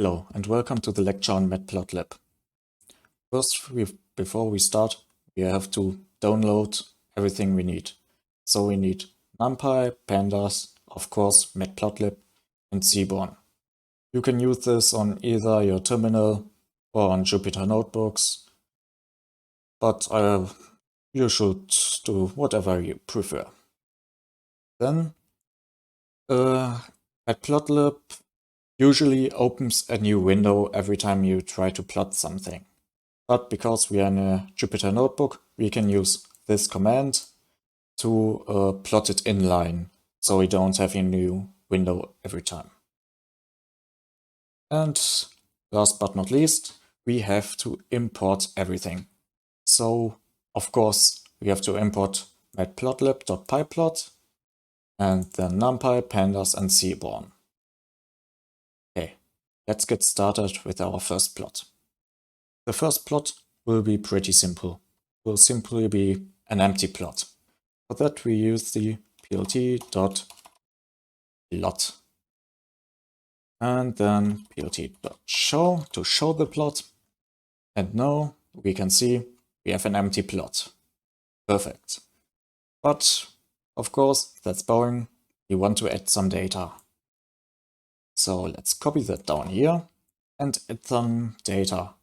Hello and welcome to the lecture on Matplotlib. First, before we start, we have to download everything we need. So we need NumPy, Pandas, of course Matplotlib and Seaborn. You can use this on either your terminal or on Jupyter notebooks, but you should do whatever you prefer. Then Matplotlib usually opens a new window every time you try to plot something. But because we are in a Jupyter notebook, we can use this command to plot it inline, so we don't have a new window every time. And last but not least, we have to import everything. So, of course, we have to import matplotlib.pyplot and then NumPy, Pandas and Seaborn. Okay, let's get started with our first plot. The first plot will be pretty simple. It will simply be an empty plot. For that we use the plt.plot and then plt.show to show the plot. And now we can see we have an empty plot. Perfect. But of course that's boring. We want to add some data. So let's copy that down here and add some data.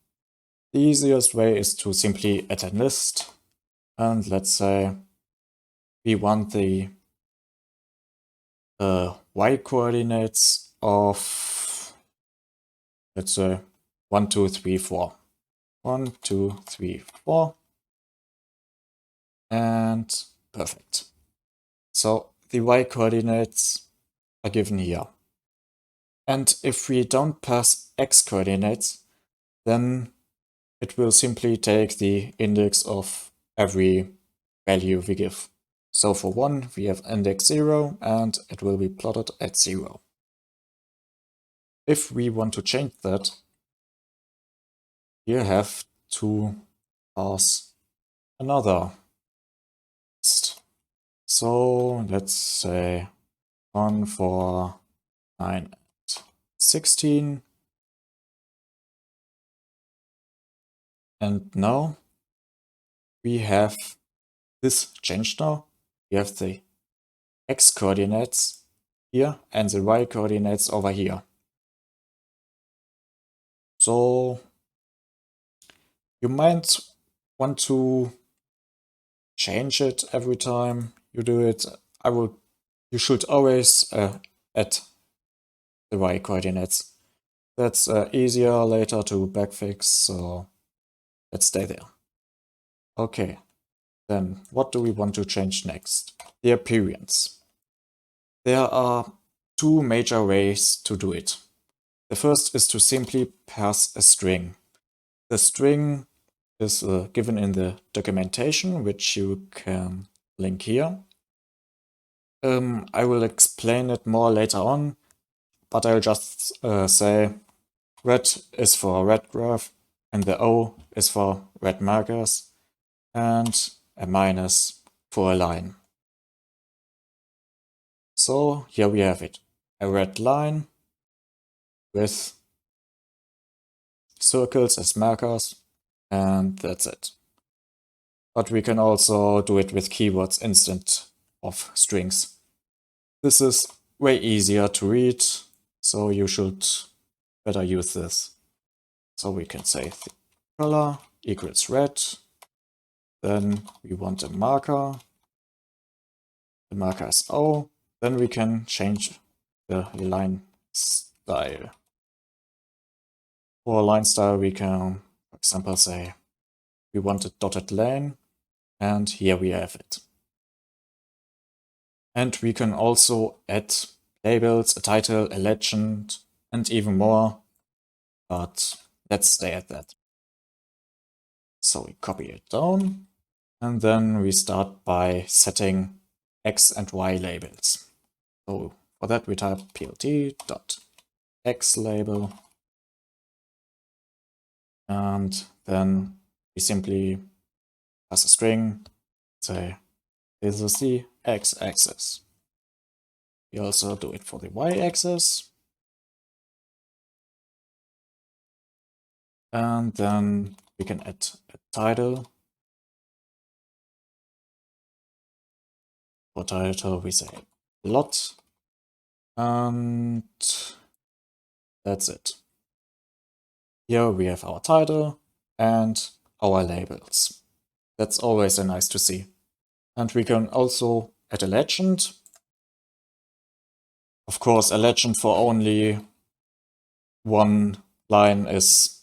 The easiest way is to simply add a list, and let's say we want the y coordinates of, let's say 1, 2, 3, 4. 1, 2, 3, 4. And perfect. So the y coordinates are given here. And if we don't pass x coordinates, then it will simply take the index of every value we give. So for 1 we have index 0 and it will be plotted at 0. If we want to change that, you have to pass another list. So let's say 1 for 9 and 16. And now we have this changed now. We have the x coordinates here and the y coordinates over here. So you might want to change it every time you do it. You should always add the y coordinates. That's easier later to backfix, so let's stay there. Okay, then what do we want to change next? The appearance. There are two major ways to do it. The first is to simply pass a string. The string is given in the documentation, which you can link here. I will explain it more later on, but I'll just say red is for red graph, and the O is for red markers, and a minus for a line. So here we have it, a red line with circles as markers, and that's it. But we can also do it with keywords instead of strings. This is way easier to read, so you should better use this. So we can say the color equals red, then we want a marker, the marker is O, then we can change the line style. For line style we can, for example, say we want a dotted line, and here we have it. And we can also add labels, a title, a legend, and even more, but let's stay at that. So we copy it down, and then we start by setting x and y labels. So for that we type plt.xLabel, and then we simply pass a string, say this is the x-axis. We also do it for the y-axis. And then we can add a title. For title, we say plot. And that's it. Here we have our title and our labels. That's always nice to see. And we can also add a legend. Of course, a legend for only one line is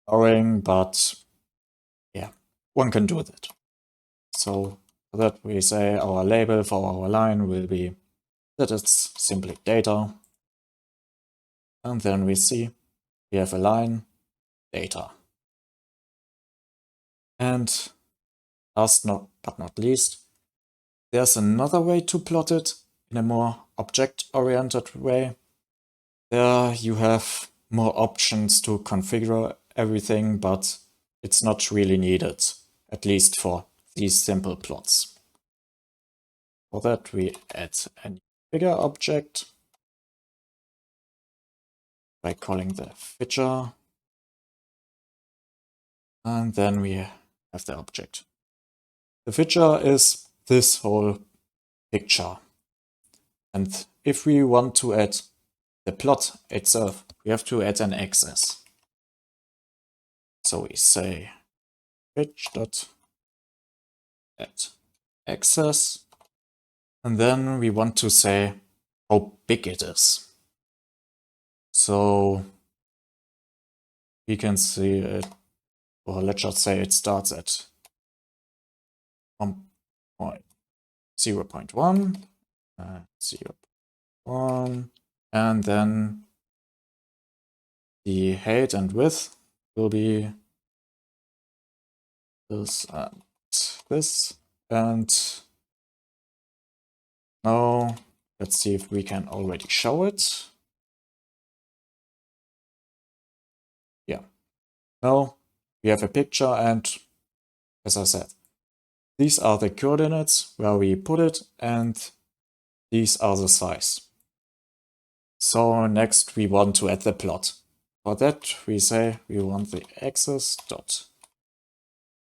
boring, but yeah, one can do that. So for that we say our label for our line will be that it's simply data. And then we see we have a line, data. And last but not least, there's another way to plot it in a more object-oriented way. There you have more options to configure everything, but it's not really needed, at least for these simple plots. For that we add a new figure object by calling the feature, and then we have the object. The feature is this whole picture. And if we want to add the plot itself, we have to add an axis. So we say pitch.add axis, and then we want to say how big it is. So we can see it, or let's just say it starts at 0.1, 0.1, and then the height and width will be this and this. And now let's see if we can already show it. Yeah. Now we have a picture, and as I said, these are the coordinates where we put it, and these are the size. So next we want to add the plot. For that we say we want the axis dot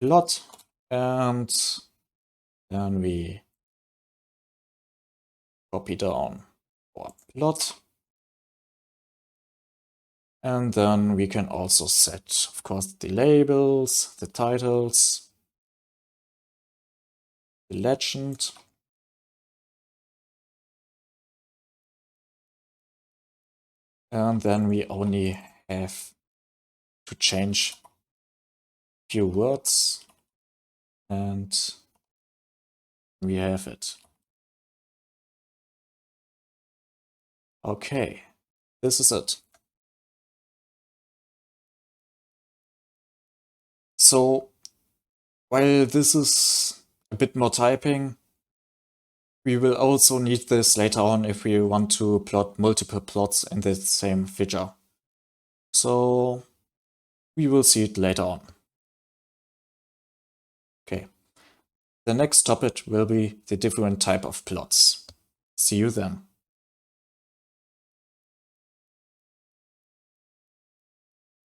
plot, and then we copy down our plot. And then we can also set, of course, the labels, the titles, the legend. And then we only have to change a few words, and we have it. Okay, this is it. So while this is a bit more typing, we will also need this later on if we want to plot multiple plots in the same figure. So we will see it later on. Okay. The next topic will be the different type of plots. See you then.